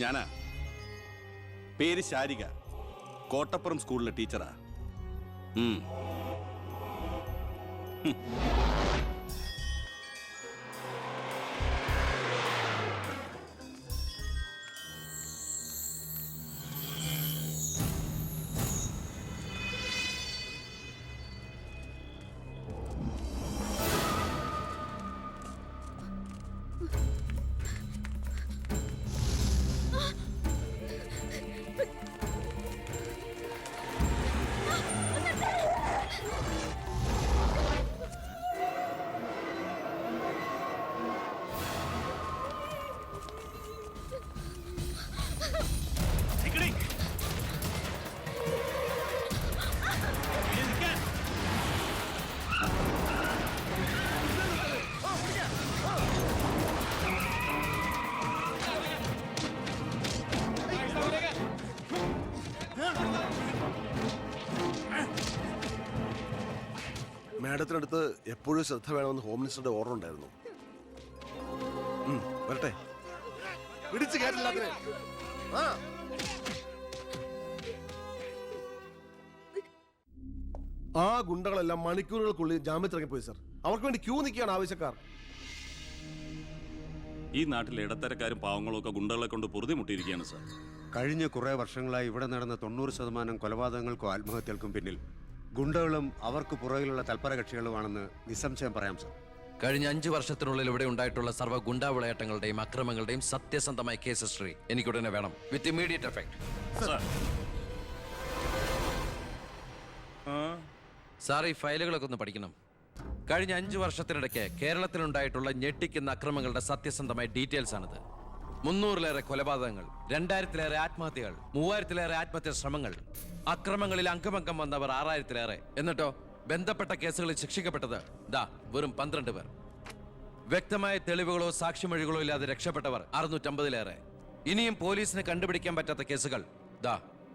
ഞാനാ. പേര് ശാരിക. കോട്ടപ്പുറം സ്കൂളിലെ ടീച്ചറാ. മാഡത്തിനടുത്ത് എപ്പോഴും ശ്രദ്ധ വേണമെന്ന് ഹോം മിനിസ്റ്ററുടെ ഓർഡർ ഉണ്ടായിരുന്നു. വരട്ടെ, പിടിച്ചു കയറ്റില്ല. ആ ഗുണ്ടകളെല്ലാം മണിക്കൂറുകൾക്കുള്ളിൽ ജാമ്യത്തിറങ്ങി പോയി സർ. അവർക്ക് വേണ്ടി ക്യൂ നിൽക്കുകയാണ് ആവശ്യക്കാർ. ഈ നാട്ടിൽ ഇടത്തരക്കാരും പാവങ്ങളും ഒക്കെ ഗുണ്ടകളെ കൊണ്ട് പൊറുതി മുട്ടിയിരിക്കുകയാണ് സർ. കഴിഞ്ഞ കുറേ വർഷങ്ങളായി ഇവിടെ നടന്ന 90% കൊലപാതകങ്ങൾക്കും ആത്മഹത്യകൾക്കും പിന്നിൽ ഗുണ്ടകളും അവർക്ക് പുറകിലുള്ള തൽപര കക്ഷികളുമാണെന്ന് നിസ്സംശയം പറയാം സർ. കഴിഞ്ഞ 5 വർഷത്തിനുള്ളിൽ ഇവിടെ ഉണ്ടായിട്ടുള്ള സർവ്വ ഗുണ്ടാ വിളയാട്ടങ്ങളുടെയും അക്രമങ്ങളുടെയും സത്യസന്ധമായ കേസ് ഹിസ്റ്ററി എനിക്കുടനെ വേണം, വിത്ത് ഇമ്മീഡിയറ്റ് എഫക്ട്. സാർ, ഈ ഫയലുകളൊക്കെ ഒന്ന് പഠിക്കണം. കഴിഞ്ഞ 5 വർഷത്തിനിടയ്ക്ക് കേരളത്തിലുണ്ടായിട്ടുള്ള ഞെട്ടിക്കുന്ന അക്രമങ്ങളുടെ സത്യസന്ധമായ ഡീറ്റെയിൽസ് ആണിത്. 300-ലേറെ കൊലപാതകങ്ങൾ, 2000-ലേറെ ആത്മഹത്യകൾ, 3000-ലേറെ ആത്മഹത്യാ ശ്രമങ്ങൾ, അക്രമങ്ങളിൽ അംഗമംഗം വന്നവർ 6000-ലേറെ. എന്നിട്ടോ ബന്ധപ്പെട്ട കേസുകളിൽ ശിക്ഷിക്കപ്പെട്ടത് വെറും 12 പേർ. വ്യക്തമായ തെളിവുകളോ സാക്ഷിമൊഴികളോ ഇല്ലാതെ രക്ഷപ്പെട്ടവർ 650-ലേറെ. ഇനിയും പോലീസിന് കണ്ടുപിടിക്കാൻ പറ്റാത്ത കേസുകൾ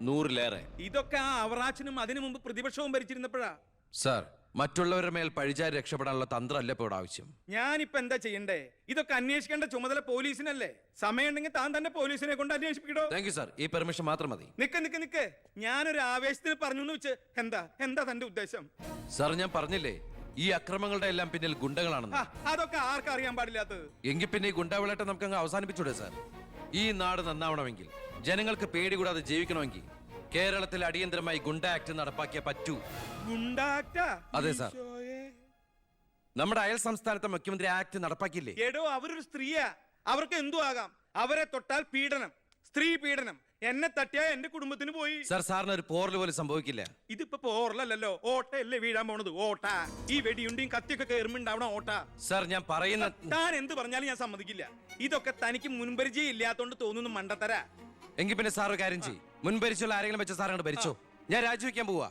100-ലേറെ. ഇതൊക്കെ ആ അവറാച്ചനും അതിനു മുമ്പ് പ്രതിപക്ഷവും ഭരിച്ചിരുന്നപ്പോഴാ. സാർ, മറ്റുള്ളവരുടെ മേൽ പഴിചാരി രക്ഷപ്പെടാനുള്ള തന്ത്രമല്ല ഇപ്പോൾ ആവശ്യം. ഞാനിപ്പോ എന്താ ചെയ്യണ്ടേ? ഇതൊക്കെ അന്വേഷിക്കേണ്ട ചുമതല പോലീസിനല്ലേ? സമയമുണ്ടെങ്കിൽ താൻ തന്നെ പോലീസിനെ കൊണ്ട് അന്വേഷിപ്പിക്കടോ. താങ്ക് യു സാർ, ഈ പെർമിഷൻ മാത്രം മതി. നിക്ക്, ഞാനൊരു ആവേശത്തിന് പറഞ്ഞു വെച്ച് എന്താ തന്റെ ഉദ്ദേശം? സാർ, ഞാൻ പറഞ്ഞില്ലേ ഈ അക്രമങ്ങളുടെ എല്ലാം പിന്നിൽ ഗുണ്ടകളാണെന്ന്. അതൊക്കെ ആർക്കും അറിയാൻ പാടില്ലാത്തത്. എങ്കിൽ പിന്നെ ഈ ഗുണ്ടാവിളാട്ടം നമുക്ക് അങ്ങ് അവസാനിപ്പിച്ചൂടെ സാർ? ഈ നാട് നന്നാവണമെങ്കിൽ, ജനങ്ങൾക്ക് പേടി കൂടാതെ ജീവിക്കണമെങ്കിൽ കേരളത്തിൽ അടിയന്തരമായി ഗുണ്ട ആക്ട് നടപ്പാക്കിയേ പറ്റൂ. അതെ സാർ, നമ്മുടെ അയൽ സംസ്ഥാനത്തെ മുഖ്യമന്ത്രി ആക്ട് നടപ്പാക്കിയില്ലേ? എടോ, അവരൊരു സ്ത്രീയാ, അവർക്ക് എന്തു ആകാം. അവരെ തൊട്ടാൽ പീഡനം, സ്ത്രീ പീഡനം. എന്നെ തട്ടിയാ എന്റെ കുടുംബത്തിന് പോയി. സാർ, സാറിന് ഒരു പോറൽ പോലും സംഭവിക്കില്ല. ഇതിപ്പോ പോറലല്ലോ, ഓട്ടയല്ലേ വീഴാൻ പോണത്. ഓട്ട ഈ വെടിയുണ്ടിയും കത്തിയൊക്കെ കയറുമ്പോണ്ടാവണം ഓട്ട. സാർ, ഞാൻ പറയുന്ന താൻ എന്ത് പറഞ്ഞാലും ഞാൻ സമ്മതിക്കില്ല. ഇതൊക്കെ തനിക്ക് മുൻപരിചയം ഇല്ലാത്തോണ്ട് തോന്നുന്നു മണ്ടത്തരാ. എങ്കിൽ പിന്നെ സാർ ഒരു കാര്യം ചെയ്യും, മുൻപരിച്ചുള്ള ആരെങ്കിലും വെച്ച സാർ അങ്ങോട്ട് ഭരിച്ചോ. ഞാൻ രാജിവെക്കാൻ പോവാ.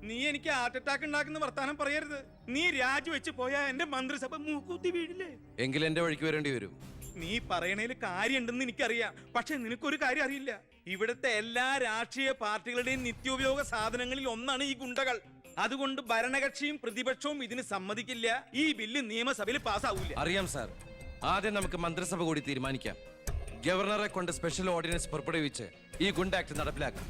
നീ എനിക്ക് ഹാർട്ട് അറ്റാക്ക് ഉണ്ടാക്കുന്ന വർത്താനം പറയരുത്. നീ രാജിവെച്ച് പോയാ എന്റെ മന്ത്രിസഭ മൂക്കൂത്തി വീഴില്ലേ? എങ്കിൽ എന്റെ വഴിക്ക് വരേണ്ടി വരും. നീ പറയണേല് കാര്യമുണ്ടെന്ന് എനിക്കറിയാം, പക്ഷെ നിനക്കൊരു കാര്യം അറിയില്ല. ഇവിടുത്തെ എല്ലാ രാഷ്ട്രീയ പാർട്ടികളുടെയും നിത്യോപയോഗ സാധനങ്ങളിൽ ഒന്നാണ് ഈ ഗുണ്ടകൾ. അതുകൊണ്ട് ഭരണകക്ഷിയും പ്രതിപക്ഷവും ഇതിന് സമ്മതിക്കില്ല. ഈ ബില്ല് നിയമസഭയിൽ പാസ്സാവൂല. അറിയാം സാർ, ആദ്യം നമുക്ക് മന്ത്രിസഭ കൂടി തീരുമാനിക്കാം. ഗവർണറെ കൊണ്ട് സ്പെഷ്യൽ ഓർഡിനൻസ് പുറപ്പെടുവിച്ച് ഈ ഗുണ്ട ആക്ട് നടപ്പിലാക്കാം.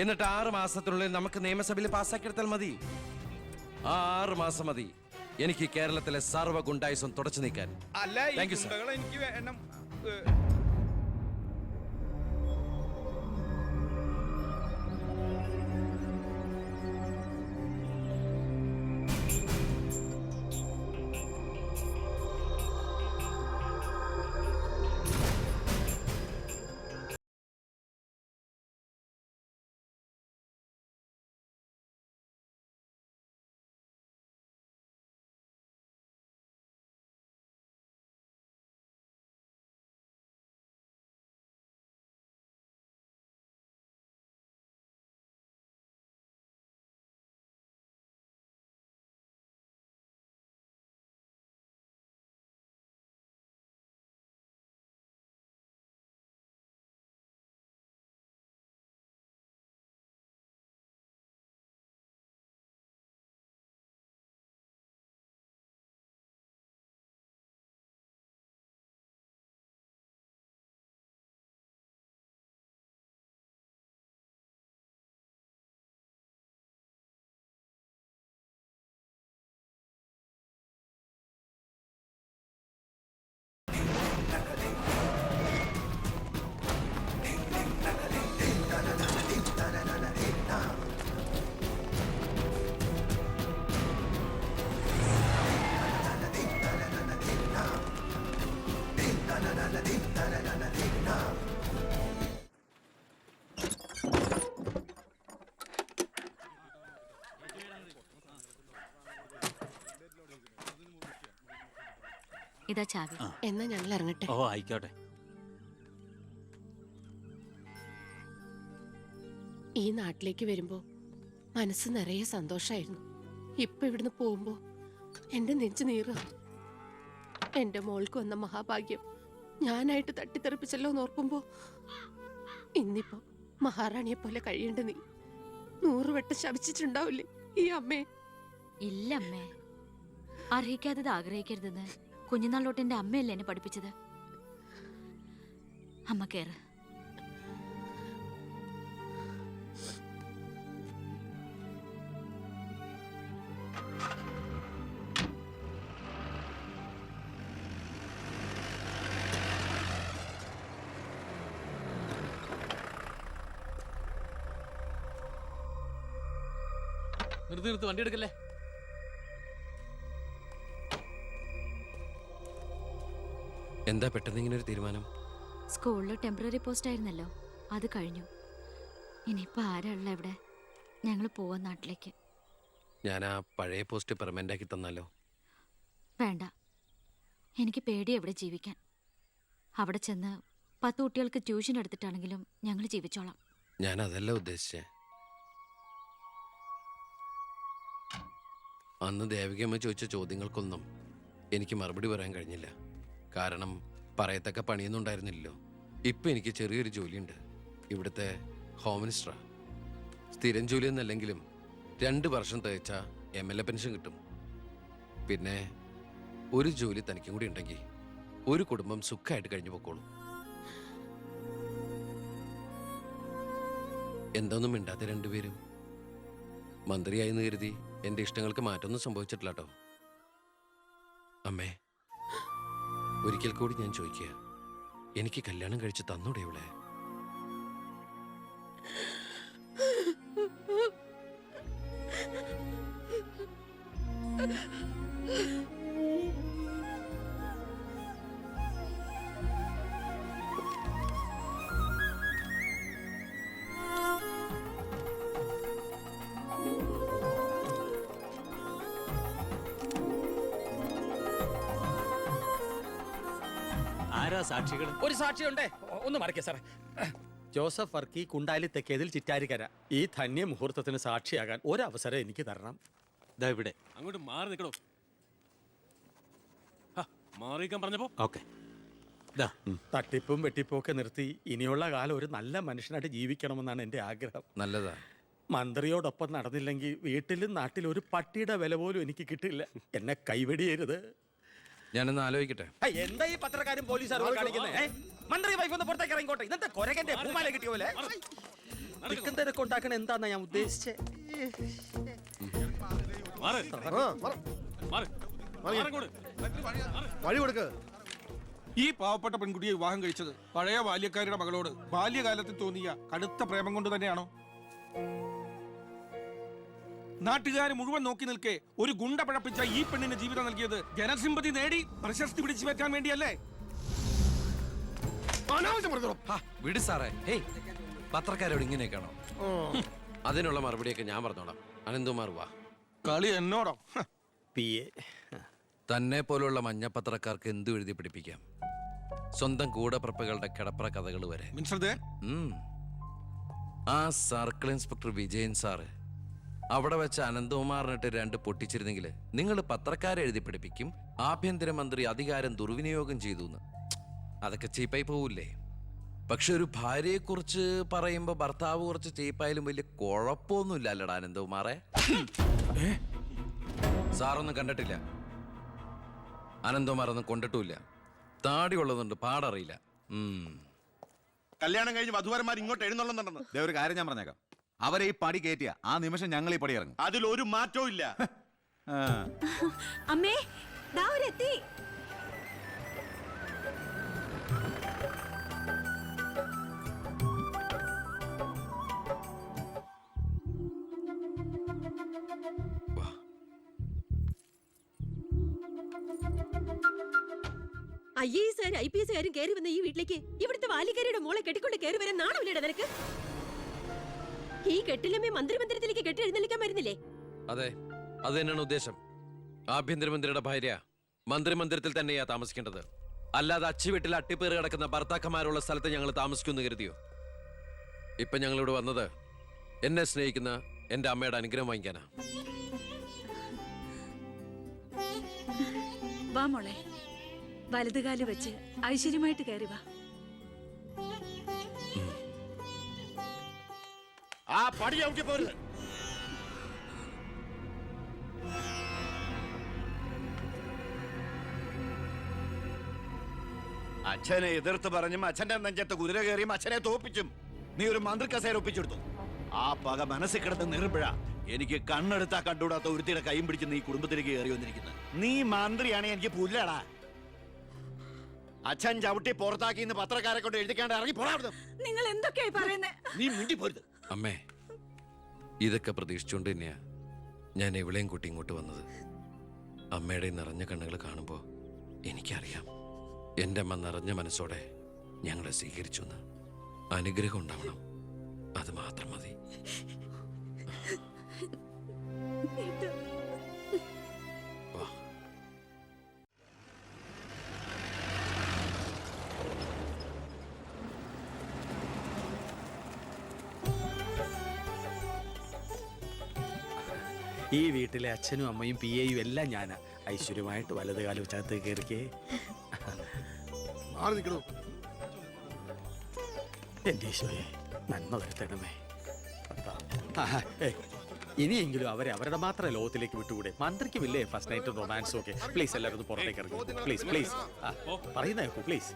എന്നിട്ട് 6 മാസത്തിനുള്ളിൽ നമുക്ക് നിയമസഭയിൽ പാസ്സാക്കിയെടുത്താൽ മതി. ആ 6 മാസം മതി എനിക്ക് കേരളത്തിലെ സർവ്വ ഗുണ്ടായുസം തുടച്ചു നീക്കാൻ. Thank you sir. എനിക്ക് വേണം. ഇതാ ചാവി. എന്നാ ഞങ്ങൾ ഇറങ്ങട്ടെ. ഓ ആയിക്കോട്ടെ. ഈ നാട്ടിലേക്ക് വരുമ്പോ മനസ്സ് നിറയെ സന്തോഷായിരുന്നു. ഇപ്പൊ ഇവിടുന്ന് പോകുമ്പോ എന്റെ നെഞ്ചു നീറുക. എന്റെ മോൾക്ക് വന്ന മഹാഭാഗ്യം ഞാനായിട്ട് തട്ടിത്തെറിപ്പിച്ചല്ലോ എന്നോർക്കുമ്പോ ഇന്നിപ്പോ മഹാറാണിയെ പോലെ കഴിയേണ്ട നീ 100 വട്ടം ശപിച്ചിട്ടുണ്ടാവില്ലേ ഈ അമ്മേ? ഇല്ല അമ്മേ, അർഹിക്കാത്തത് ആഗ്രഹിക്കരുതെന്ന് കുഞ്ഞുനാളോട്ട് എന്റെ അമ്മയല്ലേ എന്നെ പഠിപ്പിച്ചത്. അമ്മ കേറ്. നിർത്ത് വണ്ടി എടുക്കല്ലേ. എന്താ പെട്ടെന്ന് ഇങ്ങനെ ഒരു തീരുമാനം? സ്കൂളിൽ ടെമ്പററി പോസ്റ്റ് ആയിരുന്നല്ലോ, അത് കഴിഞ്ഞു. ഇനിയിപ്പോ ആരാ ഉള്ള ഇവിടെ? ഞങ്ങൾ പോവാൻ നാട്ടിലേക്ക്. ഞാൻ ആ പഴയ പോസ്റ്റ് പെർമനന്റ് ആക്കി തന്നാലോ? വേണ്ട, എനിക്ക് പേടിയാ ഇവിടെ ജീവിക്കാൻ. അവിടെ ചെന്ന് 10 കുട്ടികൾക്ക് ട്യൂഷൻ എടുത്തിട്ടാണെങ്കിലും ഞങ്ങൾ ജീവിച്ചോളാം. ഞാൻ അതല്ല ഉദ്ദേശിച്ചേ. അന്ന് ദേവികമ്മ ചോദിച്ച ചോദ്യങ്ങൾക്കൊന്നും എനിക്ക് മറുപടി പറയാൻ കഴിഞ്ഞില്ല. കാരണം പറയത്തക്ക പണിയൊന്നും ഉണ്ടായിരുന്നില്ലല്ലോ. ഇപ്പം എനിക്ക് ചെറിയൊരു ജോലിയുണ്ട്, ഇവിടുത്തെ ഹോം മിനിസ്റ്ററാ. സ്ഥിരം ജോലിയൊന്നല്ലെങ്കിലും 2 വർഷം തികച്ച MLA പെൻഷൻ കിട്ടും. പിന്നെ ഒരു ജോലി തനിക്കും കൂടി ഉണ്ടെങ്കിൽ ഒരു കുടുംബം സുഖമായിട്ട് കഴിഞ്ഞു പോക്കോളും. എന്തൊന്നും മിണ്ടാത്ത രണ്ടുപേരും? മന്ത്രിയായെന്ന് കരുതി എൻ്റെ ഇഷ്ടങ്ങൾക്ക് മാറ്റമൊന്നും സംഭവിച്ചിട്ടില്ല കേട്ടോ. അമ്മേ, ഒരിക്കൽ കൂടി ഞാൻ ചോദിക്കുക, എനിക്ക് കല്യാണം കഴിച്ച് തന്നൂടെ ഇവളെ? ആരാ സാക്ഷികൾ? ഒരു സാക്ഷിയുണ്ടേ, ഒന്ന് മറക്കേ സാറേ. ജോസഫ് വർക്കി, കുണ്ടാലി തെക്കേതിൽ, ചിറ്റാരിക്കര. ഈ ധന്യ മുഹൂർത്തത്തിന് സാക്ഷിയാകാൻ ഒരവസരം എനിക്ക് തരണം. ദാ ഇവിടെ. അങ്ങോട്ട് മാറി നിൽക്കണോ? മാറിയിക്കാൻ പറഞ്ഞപ്പോ ഓക്കെ. തട്ടിപ്പും വെട്ടിപ്പും ഒക്കെ നിർത്തി ഇനിയുള്ള കാലം ഒരു നല്ല മനുഷ്യനായിട്ട് ജീവിക്കണമെന്നാണ് എൻ്റെ ആഗ്രഹം. നല്ലതാ. മന്ത്രിയോടൊപ്പം നടന്നില്ലെങ്കിൽ വീട്ടിലും നാട്ടിലും ഒരു പട്ടിയുടെ വില പോലും എനിക്ക് കിട്ടില്ല. എന്നെ കൈവെടിയരുത്. ഞാനൊന്ന് ആലോചിക്കട്ടെ. എന്താ ഈ പത്രക്കാരും പോലീസുകാരും കാണിക്കുന്നത്? മന്ത്രി വൈഫ് ഒന്ന് പുറത്തേക്ക് ഇറങ്ങിക്കോട്ടെ. ഇന്നത്തെ കൊരകന്റെ പൂമാല കിട്ടിയ പോലെ തിരക്ക് ഉണ്ടാക്കണ എന്താന്നാ ഞാൻ ഉദ്ദേശിച്ചേ. വഴി കൊടുക്ക്. ഈ പാവപ്പെട്ട പെൺകുട്ടിയെ വിവാഹം കഴിച്ചത് പഴയ ബാല്യക്കാരുടെ മകളോട് ബാല്യകാലത്തിൽ തോന്നിയ കടുത്ത പ്രേമം കൊണ്ട് തന്നെയാണോ? നാട്ടുകാർ മുഴുവൻ നോക്കി നിൽക്കെ ഒരു ഗുണ്ട പഴപ്പിച്ച ഈ പെണ്ണിന് ജീവിതം നൽകിയത് ജനസിമ്പതി നേടി പ്രശസ്തി പിടിച്ചു പറ്റാൻ വേണ്ടിയല്ലേ? വിട് സാറേ. ഹേയ്, പത്രക്കാരോട് ഇങ്ങനെയൊക്കെയാണോ? അതിനുള്ള മറുപടിയൊക്കെ ഞാൻ പറഞ്ഞോളാം. അനന്തുമാർ വാ. കളി എന്നോടോ? തന്നെ പോലുള്ള മഞ്ഞപ്പത്രക്കാർക്ക് എന്തു എഴുതി പിടിപ്പിക്കാം. സ്വന്തം കൂടപ്പിറപ്പുകളുടെ കിടപ്ര കഥകൾ വരെ. ആ സർക്കിൾ ഇൻസ്പെക്ടർ വിജയൻ സാറ് അവിടെ വെച്ച് അനന്തകുമാറിനിട്ട് 2 പൊട്ടിച്ചിരുന്നെങ്കിൽ നിങ്ങൾ പത്രക്കാരെ എഴുതി പിടിപ്പിക്കും ആഭ്യന്തരമന്ത്രി അധികാരം ദുർവിനിയോഗം ചെയ്തു എന്ന്. അതൊക്കെ ചീപ്പായി പോവില്ലേ? പക്ഷെ ഒരു ഭാര്യയെക്കുറിച്ച് പറയുമ്പോൾ ഭർത്താവ് കുറച്ച് ചീപ്പായാലും വലിയ കുഴപ്പമൊന്നുമില്ല അല്ലടാ അനന്തകുമാറെ. സാറൊന്നും കണ്ടിട്ടില്ല, അനന്തകുമാറൊന്നും കൊണ്ടിട്ടുമില്ല. താടി ഉള്ളതുകൊണ്ട് പാടറിയില്ല. കല്യാണം കഴിഞ്ഞ് വധുവരന്മാർ ഇങ്ങോട്ട് എഴുന്നള്ളുന്നുണ്ടെന്ന്. ഒരു കാര്യം ഞാൻ പറഞ്ഞേക്കാം, അവരെ ഈ പടി കയറ്റിയ ആ നിമിഷം ഞങ്ങൾ ഈ പടി ഇറങ്ങും. അതിലൊരു മാറ്റവും ഇല്ല. അമ്മേ, ദാ അവരെത്തി. IAS IPS കയറി വന്ന ഈ വീട്ടിലേക്ക് ഇവിടുത്തെ വാലിക്കാരിയുടെ മോളെ കെട്ടിക്കൊണ്ട് കയറി വരാൻ നാണമില്ലടാ നിനക്ക്? ഈ കെട്ടിലമ്മേ മന്ത്രിമന്ദിരത്തിലേക്ക് കെട്ടി എഴുന്നള്ളിക്കാൻ വരുന്നില്ലേ? അതെ, അത് തന്നെയാണ് ഉദ്ദേശം. ആഭ്യന്തരമന്ത്രിയുടെ ഭാര്യ മന്ത്രിമന്ദിരത്തിൽ തന്നെയാ താമസിക്കേണ്ടത്. അല്ലാതെ അച്ചുവീട്ടിൽ അട്ടിപ്പേറ് കിടക്കുന്ന ഭർത്താക്കന്മാരുള്ള സ്ഥലത്ത് ഞങ്ങൾ താമസിക്കുമെന്ന് കരുതിയോ? ഇപ്പൊ ഞങ്ങളിവിടെ വന്നത് എന്നെ സ്നേഹിക്കുന്ന എന്റെ അമ്മയുടെ അനുഗ്രഹം വാങ്ങിക്കാനാ. വാ മോളെ, വലതുകാല് വെച്ച് ഐശ്വര്യമായിട്ട് കയറി വാ. ആ പടി ഔട്ടി പോരുത്. അച്ഛനെ എതിർത്ത് പറഞ്ഞും അച്ഛന്റെ നെഞ്ചത്ത് കുതിര കയറിയും അച്ഛനെ തോപ്പിച്ചും നീ ഒരു മന്ത്രി കസേര ഒപ്പിച്ചെടുത്തു. ആ പക മനസ്സിൽ കിടന്ന് നീറുമ്പോഴാ എനിക്ക് കണ്ണെടുത്താ കണ്ടുകൂടാത്ത ഒരുത്തിയുടെ കൈയും പിടിച്ച് നീ കുടുംബത്തിലേക്ക് കയറി വന്നിരിക്കുന്നത്. നീ മന്ത്രിയാണെ എനിക്ക് പുല്ലാടാ. അച്ഛൻ ചവിട്ടി പുറത്താക്കി ഇന്ന് പത്രക്കാരെ കൊണ്ട് എഴുതിക്കാണ്ട് ഇറങ്ങി പോടാ. നിങ്ങൾ എന്തൊക്കെയായി പറയുന്നേ? നീ മിണ്ടി പോരുത്. അമ്മേ, ഇതൊക്കെ പ്രതീക്ഷിച്ചുകൊണ്ട് തന്നെയാ ഞാൻ എവിടെയും കൂട്ടി ഇങ്ങോട്ട് വന്നത്. അമ്മയുടെ നിറഞ്ഞ കണ്ണുകൾ കാണുമ്പോൾ എനിക്കറിയാം എൻ്റെ അമ്മ നിറഞ്ഞ മനസ്സോടെ ഞങ്ങളെ സ്വീകരിച്ചു എന്ന്. അനുഗ്രഹം ഉണ്ടാവണം, അത് മാത്രം മതി. വാ. ഈ വീട്ടിലെ അച്ഛനും അമ്മയും പി എയും എല്ലാം ഞാനാ. ഐശ്വര്യമായിട്ട് വലത് കാലം വെച്ചകത്ത് കയറിക്കേ. മാറി നിൽക്കണോ? എന്റെ ഈശോയെ നന്മ വരുത്തണമേ. ഇനിയെങ്കിലും അവരെ അവരുടെ മാത്രം ലോകത്തിലേക്ക് വിട്ടുകൂടെ? മന്ത്രിക്കുമില്ലേ ഫസ്റ്റ് നൈറ്റ് റൊമാൻസും ഒക്കെ? പ്ലീസ് എല്ലാവരും ഒന്ന് പുറത്തേക്ക് ഇറങ്ങും. പ്ലീസ് പ്ലീസ് പറയുന്ന കേൾക്കൂ പ്ലീസ്.